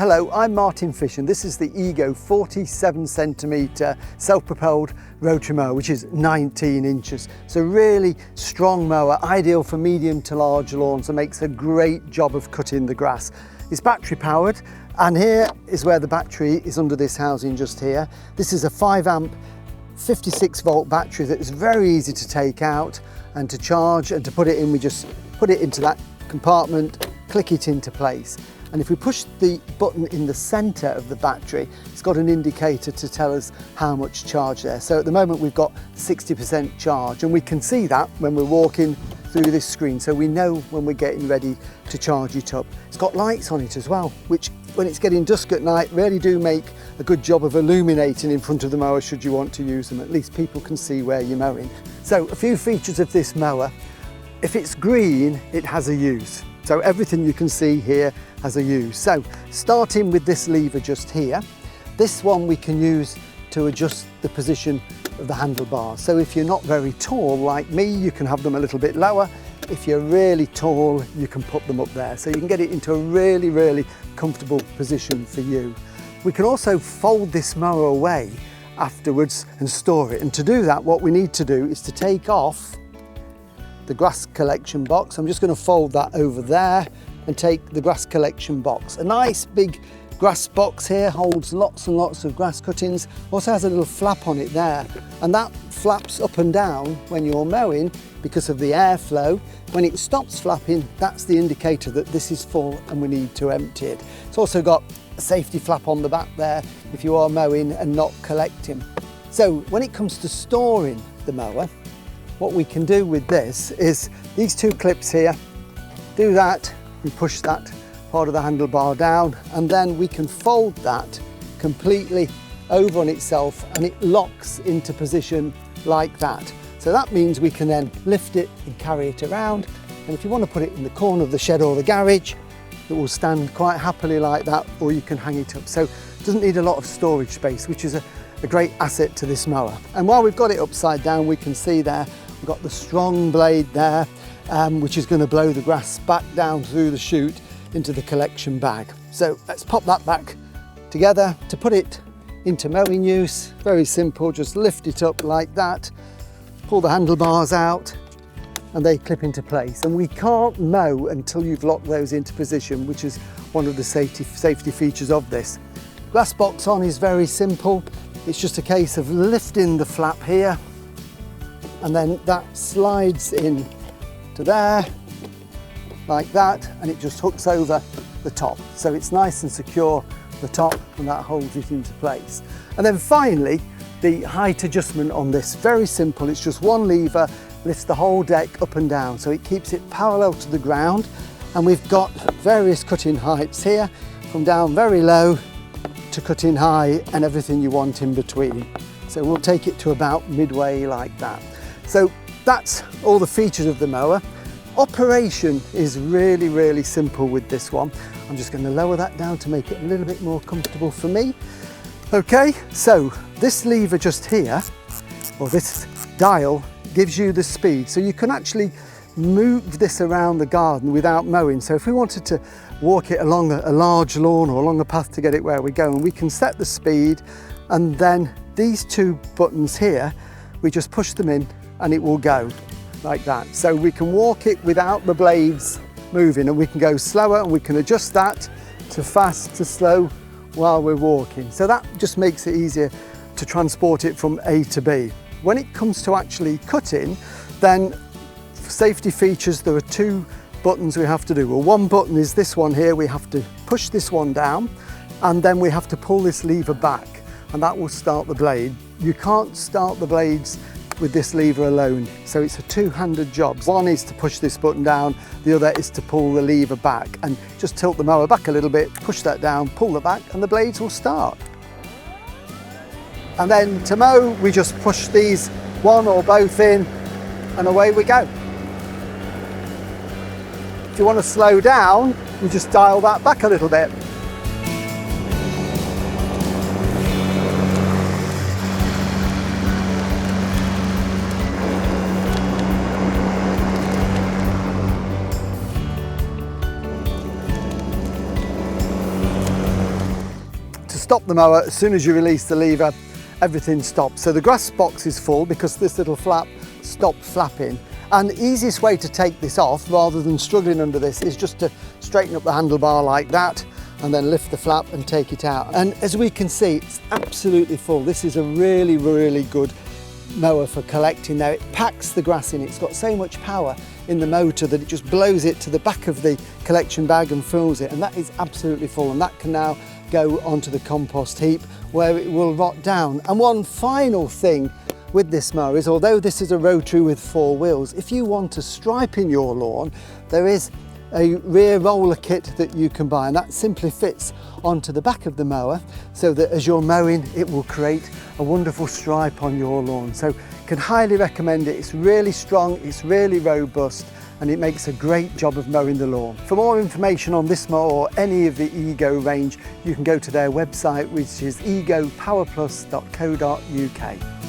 Hello, I'm Martin Fish and this is the Ego 47cm self-propelled rotary mower, which is 19 inches. It's a really strong mower, ideal for medium to large lawns and makes a great job of cutting the grass. It's battery powered, and here is where the battery is under this housing just here. This is a 5 amp 56 volt battery that is very easy to take out and to charge, and to put it in, we just put it into that compartment, click it into place. And if we push the button in the center of the battery, it's got an indicator to tell us how much charge there. So at the moment we've got 60% charge, and we can see that when we're walking through this screen, so we know when we're getting ready to charge it up. It's got lights on it as well, which when it's getting dusk at night really do make a good job of illuminating in front of the mower should you want to use them. At least people can see where you're mowing. So a few features of this mower: if it's green, it has a use. So everything you can see here has a use. So starting with this lever just here, this one we can use to adjust the position of the handlebars. So if you're not very tall like me, you can have them a little bit lower. If you're really tall, you can put them up there. So you can get it into a really comfortable position for you. We can also fold this mower away afterwards and store it. And to do that, what we need to do is to take off the grass collection box. I'm just going to fold that over there and take the grass collection box. A nice big grass box here, holds lots and lots of grass cuttings. Also has a little flap on it there, and that flaps up and down when you're mowing because of the airflow. When it stops flapping, that's the indicator that this is full and we need to empty it. It's also got a safety flap on the back there if you are mowing and not collecting. So when it comes to storing the mower, what we can do with this is these two clips here, do that, we push that part of the handlebar down, and then we can fold that completely over on itself and it locks into position like that. So that means we can then lift it and carry it around, and if you want to put it in the corner of the shed or the garage, it will stand quite happily like that, or you can hang it up. So it doesn't need a lot of storage space, which is a great asset to this mower. And while we've got it upside down, we can see there we've got the strong blade there, which is going to blow the grass back down through the chute into the collection bag. So let's pop that back together. To put it into mowing use, very simple, just lift it up like that, pull the handlebars out, and they clip into place. And we can't mow until you've locked those into position, which is one of the safety features of this. Grass box on is very simple. It's just a case of lifting the flap here, and then that slides in to there like that, and it just hooks over the top. So it's nice and secure, the top, and that holds it into place. And then finally, the height adjustment on this, very simple. It's just one lever, lifts the whole deck up and down, so it keeps it parallel to the ground. And we've got various cutting heights here, from down very low to cutting high, and everything you want in between. So we'll take it to about midway like that. So that's all the features of the mower. Operation is really simple with this one. I'm just going to lower that down to make it a little bit more comfortable for me. Okay, so this lever just here, or this dial, gives you the speed. So you can actually move this around the garden without mowing. So if we wanted to walk it along a large lawn or along a path to get it where we're going, we can set the speed, and then these two buttons here, we just push them in and it will go like that. So we can walk it without the blades moving, and we can go slower, and we can adjust that to fast to slow while we're walking. So that just makes it easier to transport it from A to B. When it comes to actually cutting, then for safety features, there are two buttons we have to do. Well, one button is this one here. We have to push this one down, and then we have to pull this lever back, and that will start the blade. You can't start the blades with this lever alone, so it's a two-handed job. One is to push this button down, the other is to pull the lever back, and just tilt the mower back a little bit, push that down, pull it back, and the blades will start. And then to mow, we just push these one or both in, and away we go. If you want to slow down, you just dial that back a little bit. stop the mower, as soon as you release the lever, everything stops. So the grass box is full because this little flap stopped flapping. And the easiest way to take this off, rather than struggling under this, is just to straighten up the handlebar like that, and then lift the flap and take it out. And as we can see, it's absolutely full. This is a really, really good mower for collecting. Now it packs the grass in. It's got so much power in the motor that it just blows it to the back of the collection bag and fills it, and that is absolutely full, and that can now go onto the compost heap where it will rot down. And one final thing with this mower is, although this is a rotary with 4 wheels, if you want to stripe in your lawn, there is a rear roller kit that you can buy, and that simply fits onto the back of the mower so that as you're mowing it will create a wonderful stripe on your lawn. So can highly recommend it. It's really strong, it's really robust, and it makes a great job of mowing the lawn. For more information on this mower or any of the Ego range, you can go to their website, which is egopowerplus.co.uk.